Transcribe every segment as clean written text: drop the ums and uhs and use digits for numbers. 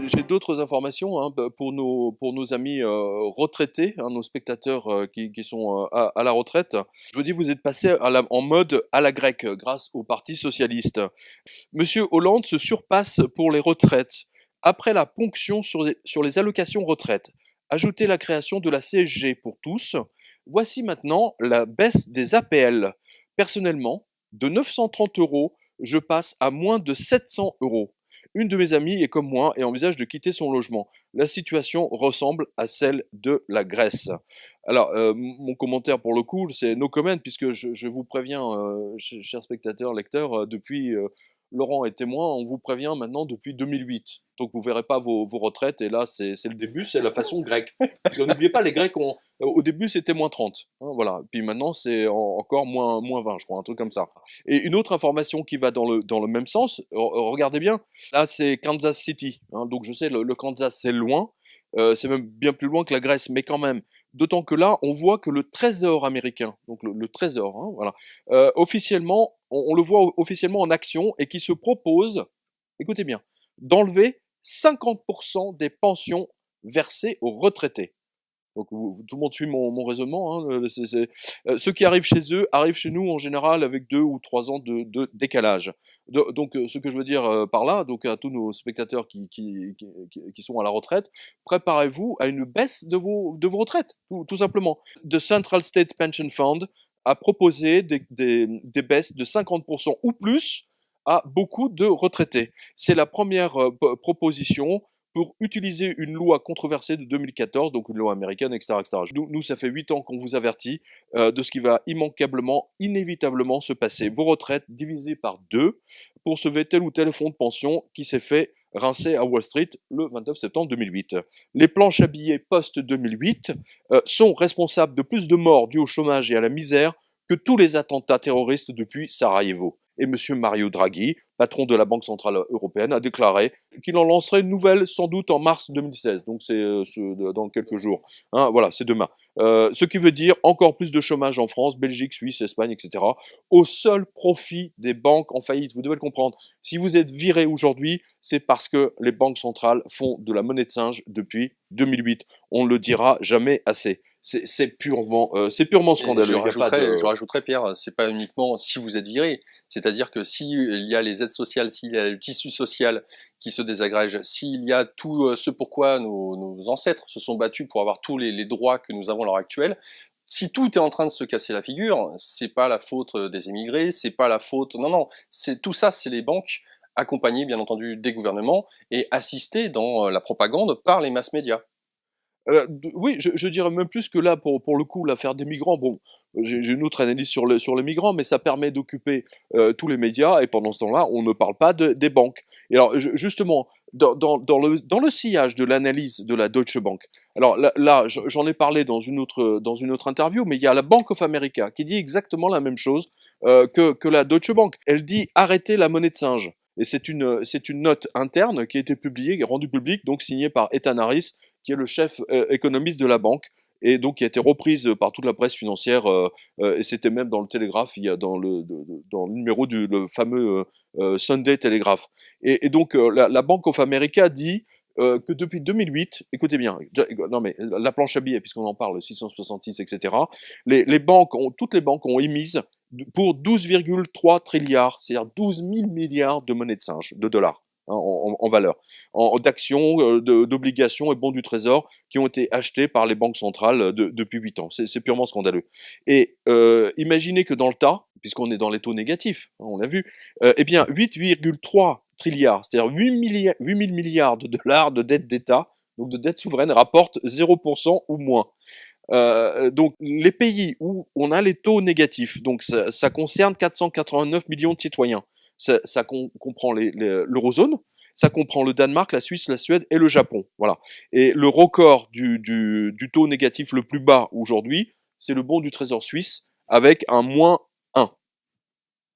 j'ai d'autres informations hein, pour nos amis retraités, hein, nos spectateurs qui sont à la retraite. Je vous dis, vous êtes passé en mode à la grecque grâce au Parti socialiste. Monsieur Hollande se surpasse pour les retraites. Après la ponction sur les allocations retraite, ajoutez la création de la CSG pour tous. Voici maintenant la baisse des APL. Personnellement, de 930 euros, je passe à moins de 700 euros. Une de mes amies est comme moi et envisage de quitter son logement. La situation ressemble à celle de la Grèce. Alors, mon commentaire pour le coup, c'est no comment, puisque je vous préviens, chers spectateurs, lecteurs, depuis Laurent est témoin, on vous prévient maintenant depuis 2008. Donc vous verrez pas vos retraites, et là c'est le début, c'est la façon grecque. Parce que n'oubliez pas, les Grecs au début c'était moins 30, hein, voilà. Puis maintenant c'est encore moins 20, je crois, un truc comme ça. Et une autre information qui va dans le même sens, regardez bien, là c'est Kansas City, hein, donc je sais, le Kansas c'est loin, c'est même bien plus loin que la Grèce, mais quand même. D'autant que là, on voit que le trésor américain, donc le trésor, hein, voilà, officiellement, on le voit officiellement en action et qui se propose, écoutez bien, d'enlever 50% des pensions versées aux retraités. Donc tout le monde suit mon raisonnement, hein, ceux qui arrivent chez eux arrivent chez nous en général avec 2 ou 3 ans de décalage. Donc ce que je veux dire par là, donc à tous nos spectateurs qui sont à la retraite, préparez-vous à une baisse de vos retraites, tout simplement. The Central State Pension Fund a proposé des baisses de 50% ou plus à beaucoup de retraités. C'est la première proposition pour utiliser une loi controversée de 2014, donc une loi américaine, etc. etc. Nous, ça fait 8 ans qu'on vous avertit de ce qui va immanquablement, inévitablement se passer. Vos retraites divisées par 2 pour sauver tel ou tel fonds de pension qui s'est fait rincer à Wall Street le 29 septembre 2008. Les planches à billets post-2008 sont responsables de plus de morts dues au chômage et à la misère que tous les attentats terroristes depuis Sarajevo. Et M. Mario Draghi, patron de la Banque Centrale Européenne, a déclaré qu'il en lancerait une nouvelle sans doute en mars 2016, donc c'est dans quelques jours. Hein, voilà, c'est demain. Ce qui veut dire encore plus de chômage en France, Belgique, Suisse, Espagne, etc. au seul profit des banques en faillite. Vous devez le comprendre. Si vous êtes viré aujourd'hui, c'est parce que les banques centrales font de la monnaie de singe depuis 2008. On ne le dira jamais assez. C'est purement Et scandaleux. je rajouterais, Pierre, c'est pas uniquement si vous êtes viré, c'est-à-dire que s'il y a les aides sociales, s'il y a le tissu social qui se désagrège, s'il y a tout ce pourquoi nos ancêtres se sont battus pour avoir tous les droits que nous avons à l'heure actuelle, si tout est en train de se casser la figure, c'est pas la faute des émigrés, c'est pas la faute, non, c'est tout ça, c'est les banques accompagnées bien entendu des gouvernements et assistées dans la propagande par les masses médias. Oui, je dirais même plus que là, pour le coup, l'affaire des migrants, bon, j'ai une autre analyse sur les migrants, mais ça permet d'occuper tous les médias, et pendant ce temps-là, on ne parle pas des banques. Et alors, justement, dans le sillage de l'analyse de la Deutsche Bank, alors là, j'en ai parlé dans une autre interview, mais il y a la Bank of America qui dit exactement la même chose que la Deutsche Bank. Elle dit arrêtez la monnaie de singe. Et c'est une note interne qui a été publiée, rendue publique, donc signée par Ethan Harris, qui est le chef économiste de la banque, et donc qui a été reprise par toute la presse financière, et c'était même dans le Télégraphe, il y a dans le numéro le fameux Sunday Telegraph. Et donc la Bank of America dit que depuis 2008, écoutez bien, non mais la planche à billets, puisqu'on en parle, 666, etc., toutes les banques ont émise pour 12,3 trilliards, c'est-à-dire 12 000 milliards de monnaie de singe, de dollars, hein, en valeur, d'actions, d'obligations et bons du trésor qui ont été achetés par les banques centrales depuis 8 ans. C'est purement scandaleux. Et imaginez que dans le tas, puisqu'on est dans les taux négatifs, hein, on l'a vu, eh bien 8,3 trilliards, c'est-à-dire 8 000 milliards de dollars de dette d'État, donc de dette souveraine, rapportent 0% ou moins. Donc les pays où on a les taux négatifs, donc ça concerne 489 millions de citoyens. Ça comprend l'eurozone, ça comprend le Danemark, la Suisse, la Suède et le Japon. Voilà. Et le record du taux négatif le plus bas aujourd'hui, c'est le bon du Trésor suisse avec un -1.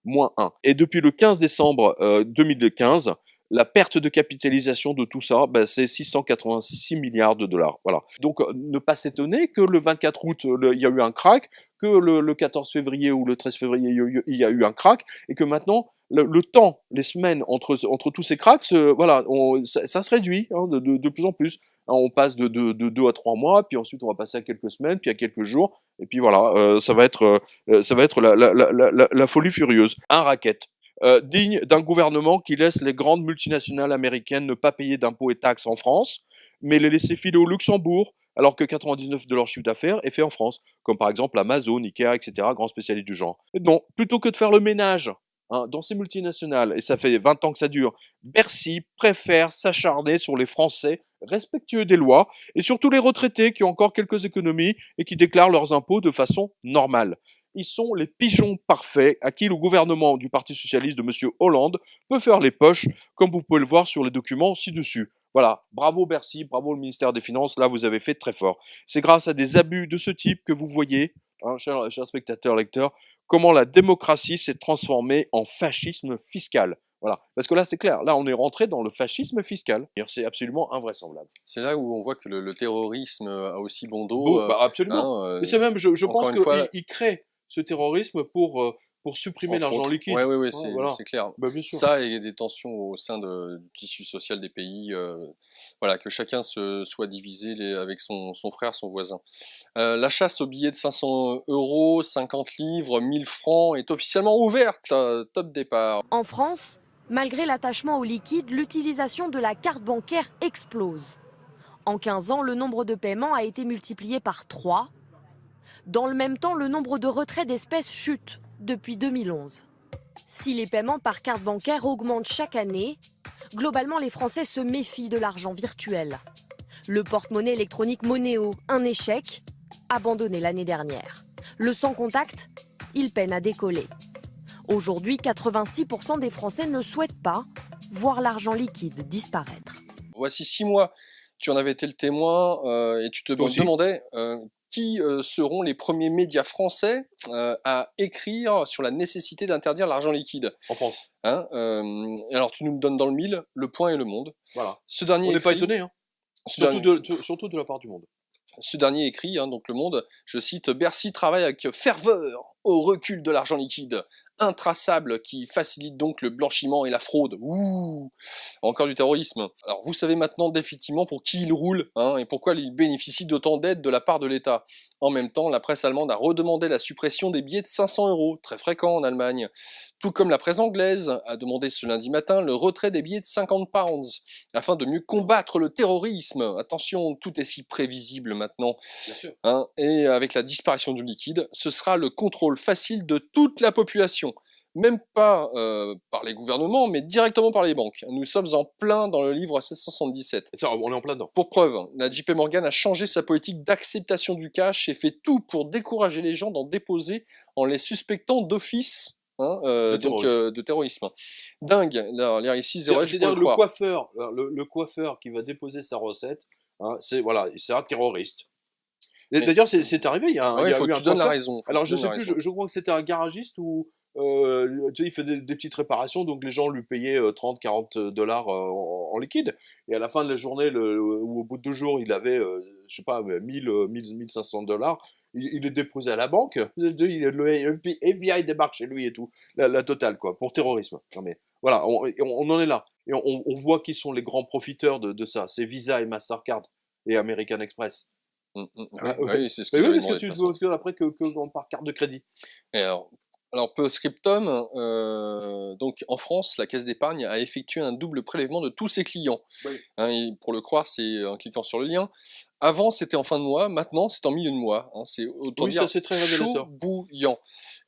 -1. Et depuis le 15 décembre 2015, la perte de capitalisation de tout ça, ben, c'est 686 milliards de dollars. Voilà. Donc, ne pas s'étonner que le 24 août, il y a eu un crack, que le 14 février ou le 13 février, il y a eu un crack, et que maintenant, le temps, les semaines entre tous ces cracks, voilà, ça se réduit hein, de plus en plus. Hein, on passe de 2 à 3 mois, puis ensuite on va passer à quelques semaines, puis à quelques jours, et puis voilà, ça va être la folie furieuse. Un racket. Digne d'un gouvernement qui laisse les grandes multinationales américaines ne pas payer d'impôts et taxes en France, mais les laisser filer au Luxembourg, alors que 99 de leur chiffre d'affaires est fait en France, comme par exemple Amazon, Ikea, etc., grands spécialistes du genre. Et non, plutôt que de faire le ménage hein, dans ces multinationales, et ça fait 20 ans que ça dure, Bercy préfère s'acharner sur les Français respectueux des lois, et surtout les retraités qui ont encore quelques économies et qui déclarent leurs impôts de façon normale. Ils sont les pigeons parfaits à qui le gouvernement du Parti Socialiste de M. Hollande peut faire les poches, comme vous pouvez le voir sur les documents ci-dessus. Voilà, bravo Bercy, bravo le ministère des Finances, là vous avez fait très fort. C'est grâce à des abus de ce type que vous voyez, hein, chers spectateurs, lecteurs, comment la démocratie s'est transformée en fascisme fiscal. Voilà, parce que là c'est clair, là on est rentré dans le fascisme fiscal. C'est absolument invraisemblable. C'est là où on voit que le terrorisme a aussi bon dos. Bon, bah absolument. Hein, Mais c'est même, je encore pense une fois, qu'il crée ce terrorisme pour supprimer entre l'argent autres. liquide. Ouais, ouais, ouais, Hein, voilà. c'est clair. Bah, bien sûr. Ça et des tensions au sein du tissu social des pays, voilà, que chacun soit divisé avec son frère, son voisin. La chasse aux billets de 500 euros, 50 livres, 1000 francs est officiellement ouverte. Top départ. En France, malgré l'attachement au liquide, l'utilisation de la carte bancaire explose. En 15 ans, le nombre de paiements a été multiplié par 3. Dans le même temps, le nombre de retraits d'espèces chute depuis 2011. Si les paiements par carte bancaire augmentent chaque année, globalement les Français se méfient de l'argent virtuel. Le porte-monnaie électronique Monéo, un échec, abandonné l'année dernière. Le sans contact, il peine à décoller. Aujourd'hui, 86% des Français ne souhaitent pas voir l'argent liquide disparaître. Voici 6 mois, tu en avais été le témoin et tu te demandais qui seront les premiers médias français à écrire sur la nécessité d'interdire l'argent liquide. En France. Hein, alors tu nous le donnes dans le mille, Le Point et Le Monde. Voilà. Ce dernier on n'est pas étonné, hein. Surtout de la part du Monde. Ce dernier écrit, hein, donc Le Monde, je cite, Bercy travaille avec ferveur au recul de l'argent liquide, intraçable qui facilite donc le blanchiment et la fraude. Ouh, encore du terrorisme. Alors vous savez maintenant définitivement pour qui il roule hein, et pourquoi il bénéficie d'autant d'aide de la part de l'État. En même temps, la presse allemande a redemandé la suppression des billets de 500 euros, très fréquent en Allemagne. Tout comme la presse anglaise a demandé ce lundi matin le retrait des billets de 50 pounds, afin de mieux combattre le terrorisme. Attention, tout est si prévisible maintenant. Bien sûr. Hein, et avec la disparition du liquide, ce sera le contrôle facile de toute la population. Même pas par les gouvernements, mais directement par les banques. Nous sommes en plein dans le livre 777. Ça, on est en plein dedans. Pour preuve, la JP Morgan a changé sa politique d'acceptation du cash et fait tout pour décourager les gens d'en déposer en les suspectant d'office hein, de terrorisme. Dingue, là ici, c'est-à-dire le coiffeur qui va déposer sa recette, hein, c'est un terroriste. D'ailleurs, c'est arrivé, il y a il faut eu que un tu donnes la coiffeur. raison. Alors je sais plus, je crois que c'était un garagiste où tu sais, il fait des petites réparations, donc les gens lui payaient 30-40 $ en liquide. Et à la fin de la journée, ou au bout de 2 jours, il avait, je sais pas, 1500 $. Il est déposé à la banque. Le FBI débarque chez lui et tout. La totale, quoi, pour terrorisme. Non, mais voilà, on en est là. Et on voit qui sont les grands profiteurs de ça. C'est Visa et Mastercard et American Express. Oui, c'est ce Mais qu'ils oui, avaient parce que demandé, tu après que par carte de crédit. Et alors post-scriptum, donc en France, la Caisse d'épargne a effectué un double prélèvement de tous ses clients. Oui. Hein, et pour le croire, c'est en cliquant sur le lien. Avant, c'était en fin de mois, maintenant, c'est en milieu de mois. Hein, c'est autant dire ça, c'est très chaud révélateur. bouillant.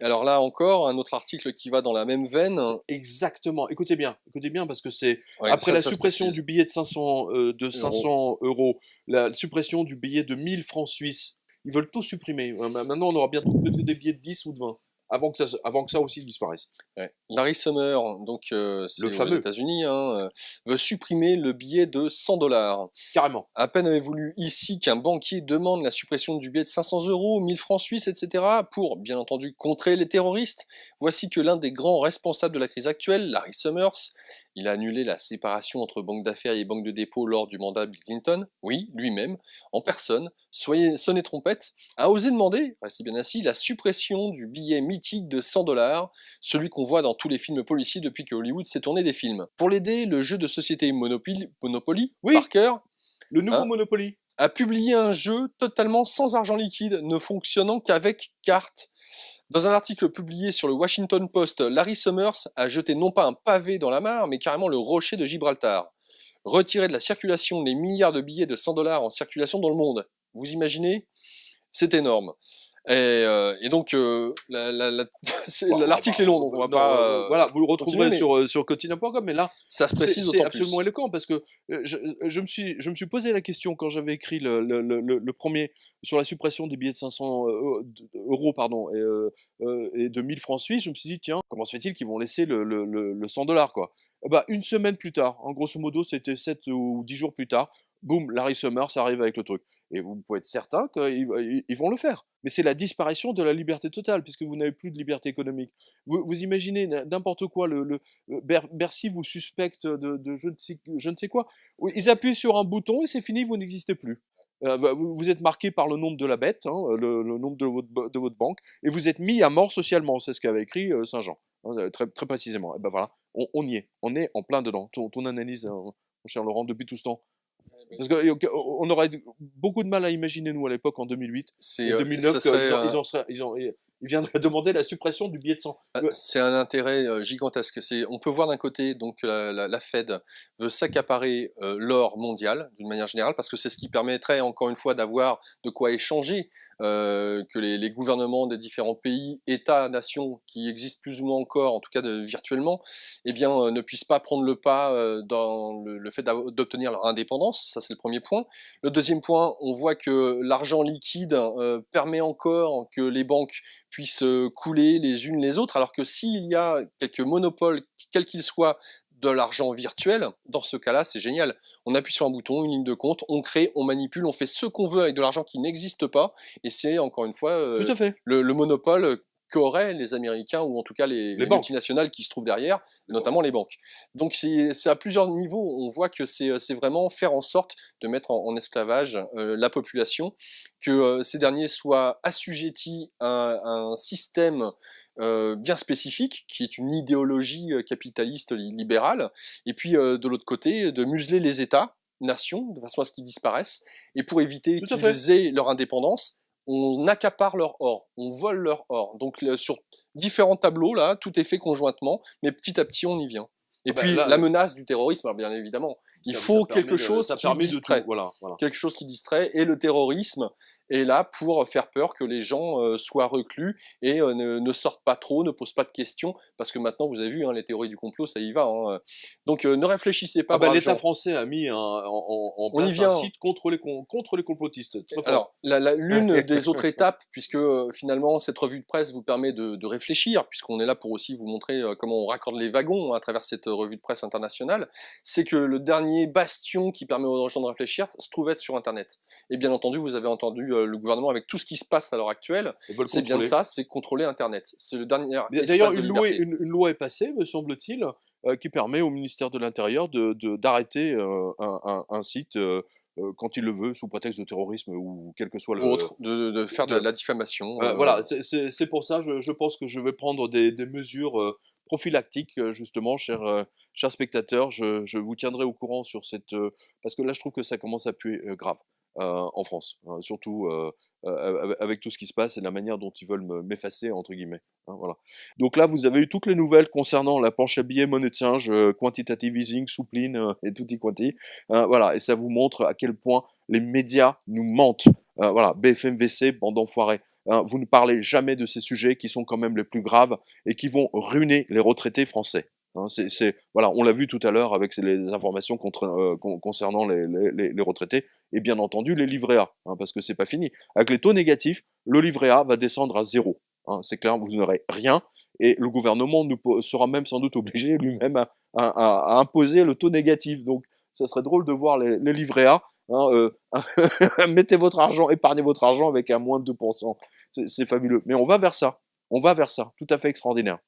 Et alors là encore, un autre article qui va dans la même veine. Exactement. Écoutez bien, parce que c'est Ouais, après la ça se suppression précise. du billet de 500 euros, la suppression du billet de 1000 francs suisses, ils veulent tout supprimer. Maintenant, on aura bientôt que des billets de 10 ou de 20, avant que ça aussi disparaisse. Ouais. Larry Summer, donc c'est aux fameux. États-Unis, hein, veut supprimer le billet de 100 $. Carrément. À peine avez-vous lu ici qu'un banquier demande la suppression du billet de 500 euros, 1000 francs suisses, etc. pour, bien entendu, contrer les terroristes. Voici que l'un des grands responsables de la crise actuelle, Larry Summers, Il a annulé la séparation entre banque d'affaires et banque de dépôt lors du mandat Bill Clinton. Oui, lui-même, en personne, sonnez trompette, a osé demander, restez bien assis, la suppression du billet mythique de 100 $, celui qu'on voit dans tous les films policiers depuis que Hollywood s'est tourné des films. Pour l'aider, le jeu de société Monopoly, Oui, Parker, le nouveau hein, Monopoly. a publié un jeu totalement sans argent liquide, ne fonctionnant qu'avec cartes. Dans un article publié sur le Washington Post, Larry Summers a jeté non pas un pavé dans la mare, mais carrément le rocher de Gibraltar. Retirer de la circulation les milliards de billets de 100 $ en circulation dans le monde. Vous imaginez? C'est énorme. Et donc, l'article est long, donc on va pas... voilà, vous le retrouverez continuer, sur quotidien.com, mais là, ça se précise c'est d'autant absolument plus. éloquent, parce que je me suis posé la question quand j'avais écrit le premier sur la suppression des billets de 500 euros, pardon, et de 1000 francs suisses. Je me suis dit, tiens, comment se fait-il qu'ils vont laisser le 100 $, quoi? Bah, une semaine plus tard, en grosso modo, c'était 7 ou 10 jours plus tard, boum, Larry Summers arrive avec le truc. Et vous pouvez être certain qu'ils vont le faire. Mais c'est la disparition de la liberté totale, puisque vous n'avez plus de liberté économique. Vous imaginez n'importe quoi, Bercy vous suspecte de je ne sais quoi. Oui, ils appuient sur un bouton et c'est fini, vous n'existez plus. Vous êtes marqué par le nombre de la bête, hein, le nombre de votre banque, et vous êtes mis à mort socialement. C'est ce qu'avait écrit Saint-Jean, hein, très, très précisément. Et ben voilà, on y est, on est en plein dedans. Ton analyse, mon cher Laurent, depuis tout ce temps. Parce qu'on aurait beaucoup de mal à imaginer, nous, à l'époque, en 2008 et 2009, qu'ils viendraient demander la suppression du billet de 100. C'est un intérêt gigantesque. On peut voir d'un côté donc la Fed veut s'accaparer l'or mondial d'une manière générale, parce que c'est ce qui permettrait encore une fois d'avoir de quoi échanger, que les gouvernements des différents pays, États, nations qui existent plus ou moins encore, en tout cas virtuellement, eh bien ne puissent pas prendre le pas dans le fait d'obtenir leur indépendance. Ça c'est le premier point. Le deuxième point, on voit que l'argent liquide permet encore que les banques puissent couler les unes les autres, alors que s'il y a quelques monopoles, quels qu'ils soient, de l'argent virtuel, dans ce cas-là, c'est génial. On appuie sur un bouton, une ligne de compte, on crée, on manipule, on fait ce qu'on veut avec de l'argent qui n'existe pas, et c'est encore une fois Tout à fait. le monopole qu'auraient les Américains, ou en tout cas les Les banques. multinationales qui se trouvent derrière, notamment les banques. Donc c'est à plusieurs niveaux, on voit que c'est vraiment faire en sorte de mettre en esclavage la population, que ces derniers soient assujettis à un système bien spécifique, qui est une idéologie capitaliste libérale, et puis de l'autre côté, de museler les États, nations, de façon à ce qu'ils disparaissent, et pour éviter Tout à fait. qu'ils aient leur indépendance, on accapare leur or, on vole leur or. Donc sur différents tableaux, là, tout est fait conjointement, mais petit à petit, on y vient. Et Ah bah, puis là, la menace du terrorisme, alors bien évidemment, il faut quelque chose qui distrait. Voilà. Quelque chose qui distrait, et le terrorisme est là pour faire peur que les gens soient reclus et ne sortent pas trop, ne posent pas de questions, parce que maintenant, vous avez vu, hein, les théories du complot, ça y va. Hein. Donc ne réfléchissez pas, braves L'État gens. français a mis en On y place vient. un site contre les complotistes. Très fort. Alors, l'une des autres étapes, puisque finalement cette revue de presse vous permet de réfléchir, puisqu'on est là pour aussi vous montrer comment on raccorde les wagons à travers cette revue de presse internationale, c'est que le dernier bastion qui permet aux gens de réfléchir se trouve être sur Internet. Et bien entendu, vous avez entendu le gouvernement, avec tout ce qui se passe à l'heure actuelle, c'est bien ça, c'est contrôler Internet. C'est le dernier D'ailleurs, espace de liberté. une loi est passée, me semble-t-il, qui permet au ministère de l'Intérieur d'arrêter un site quand il le veut, sous prétexte de terrorisme ou quel que soit le... Ou autre, de faire de la diffamation. Voilà, c'est pour ça, je pense que je vais prendre des mesures prophylactiques, justement, chers spectateurs. Je vous tiendrai au courant sur cette... parce que là, je trouve que ça commence à puer grave en France, hein, surtout avec tout ce qui se passe et la manière dont ils veulent m'effacer, entre guillemets. Hein, voilà. Donc là, vous avez eu toutes les nouvelles concernant la planche à billets, monnaie de singe, quantitative easing, soupline et tutti quanti. Voilà, et ça vous montre à quel point les médias nous mentent. Voilà, BFM-VC, bande d'enfoirés. Hein, vous ne parlez jamais de ces sujets qui sont quand même les plus graves et qui vont ruiner les retraités français. Hein, voilà, on l'a vu tout à l'heure avec les informations concernant les retraités et bien entendu les livrets A, hein, parce que c'est pas fini. Avec les taux négatifs, le livret A va descendre à 0. Hein, c'est clair, vous n'aurez rien et le gouvernement sera même sans doute obligé lui-même à imposer le taux négatif. Donc, ça serait drôle de voir les livrets A. Hein, mettez votre argent, épargnez votre argent avec un moins de 2%. C'est fabuleux. Mais on va vers ça. On va vers ça. Tout à fait extraordinaire.